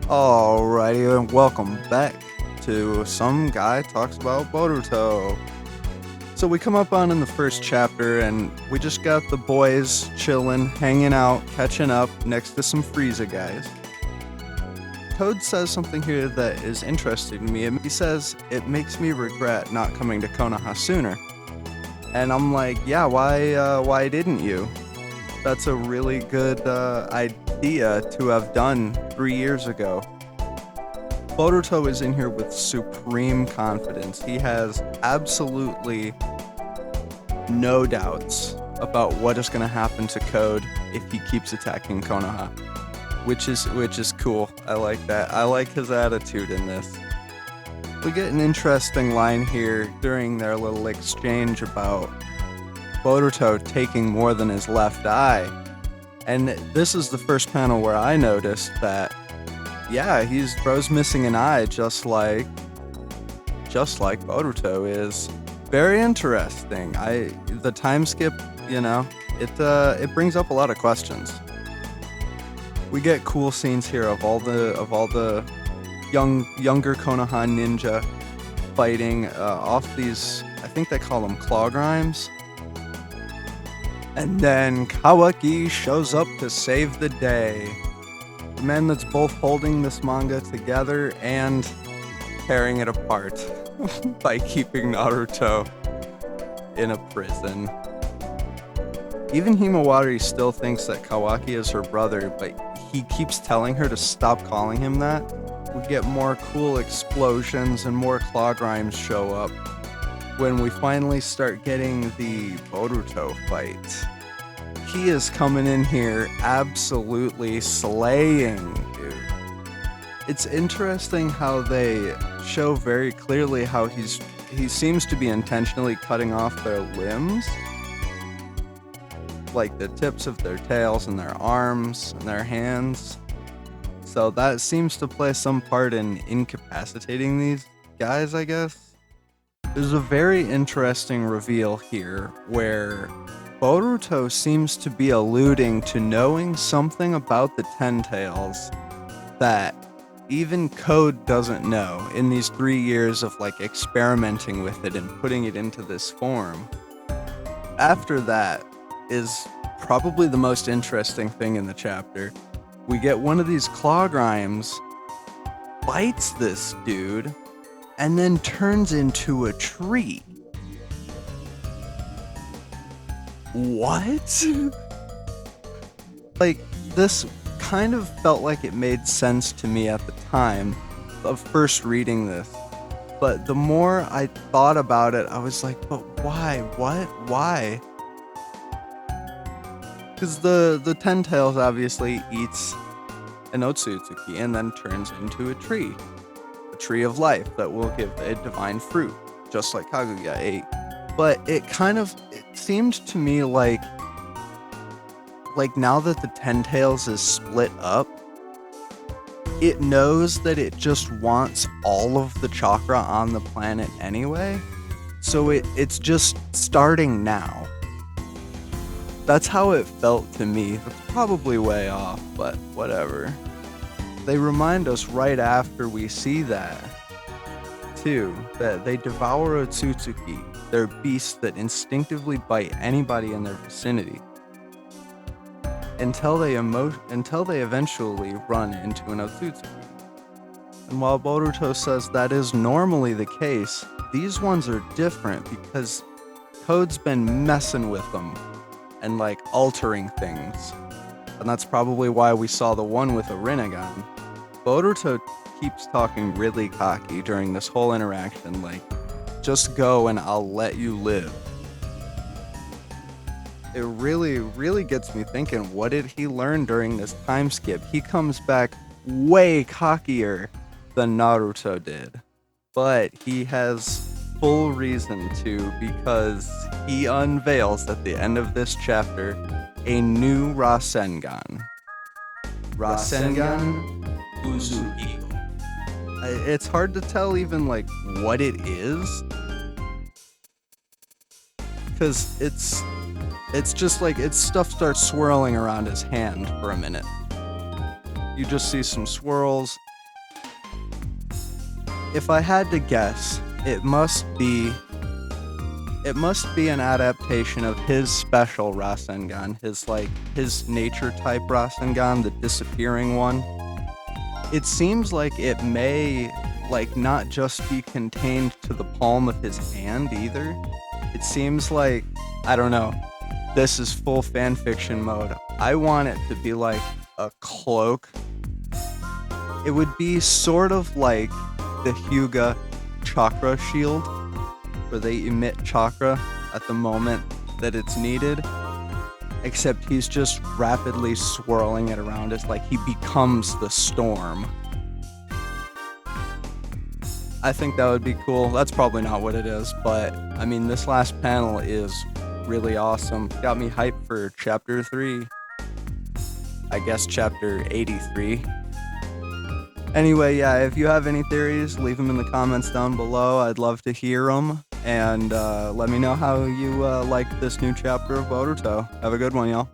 Alrighty, and welcome back to Some Guy Talks About Boruto. So we come up on in the first chapter, and we just got the boys chilling, hanging out, catching up next to some Frieza guys. Toad says something here that is interesting to me. He says, "It makes me regret not coming to Konoha sooner." And I'm like, yeah, why didn't you? That's a really good idea to have done 3 years ago. Boruto is in here with supreme confidence. He has absolutely no doubts about what is going to happen to Code if he keeps attacking Konoha, which is cool. I like that. I like his attitude in this. We get an interesting line here during their little exchange about Boruto taking more than his left eye. And this is the first panel where I noticed that, yeah, bro's missing an eye just like Boruto is. Very interesting. The time skip, it brings up a lot of questions. We get cool scenes here of all the younger Konoha ninja fighting off these, I think they call them claw grimes. And then Kawaki shows up to save the day. The man that's both holding this manga together and tearing it apart by keeping Naruto in a prison. Even Himawari still thinks that Kawaki is her brother, but he keeps telling her to stop calling him that. We get more cool explosions and more claw grimes show up when we finally start getting the Boruto fight. He is coming in here absolutely slaying, dude. It's interesting how they show very clearly how he seems to be intentionally cutting off their limbs, like the tips of their tails and their arms and their hands. So that seems to play some part in incapacitating these guys, I guess. There's a very interesting reveal here where Boruto seems to be alluding to knowing something about the Ten Tails that even Code doesn't know in these 3 years of experimenting with it and putting it into this form. After that is probably the most interesting thing in the chapter. We get one of these claw grimes, bites this dude, and then turns into a tree. What? This kind of felt like it made sense to me at the time of first reading this. But the more I thought about it, I was like, but why? What? Why? Because the Ten Tails obviously eats an Otsutsuki and then turns into a tree of life that will give a divine fruit, just like Kaguya ate. But it seemed to me like now that the Ten Tails is split up, it knows that it just wants all of the chakra on the planet anyway, so it's just starting now. That's how it felt to me. That's probably way off, but whatever. They remind us right after we see that, too, that they devour Otsutsuki. They're beasts that instinctively bite anybody in their vicinity until they eventually run into an Otsutsuki. And while Boruto says that is normally the case, these ones are different because Code's been messing with them and altering things. And that's probably why we saw the one with a rasengan. Boruto keeps talking really cocky during this whole interaction, just go and I'll let you live. It really, really gets me thinking, what did he learn during this time skip? He comes back way cockier than Naruto did. But he has full reason to, because he unveils at the end of this chapter a new rasengan. Rasengan uzuhiko. It's hard to tell even what it is, because it's just stuff starts swirling around his hand for a minute. You just see some swirls, if I had to guess, it must be an adaptation of his special rasengan, his nature type rasengan, the disappearing one. It seems like it may not just be contained to the palm of his hand either. It seems like, I don't know, this is full fanfiction mode. I want it to be like a cloak. It would be sort of like the Hyuga chakra shield, where they emit chakra at the moment that it's needed, except he's just rapidly swirling it around. It's like he becomes the storm. I think that would be cool. That's probably not what it is, but I mean, this last panel is really awesome. Got me hyped for chapter 3. I guess chapter 83. Anyway, yeah, if you have any theories, leave them in the comments down below. I'd love to hear them. And let me know how you like this new chapter of Boruto. Have a good one, y'all.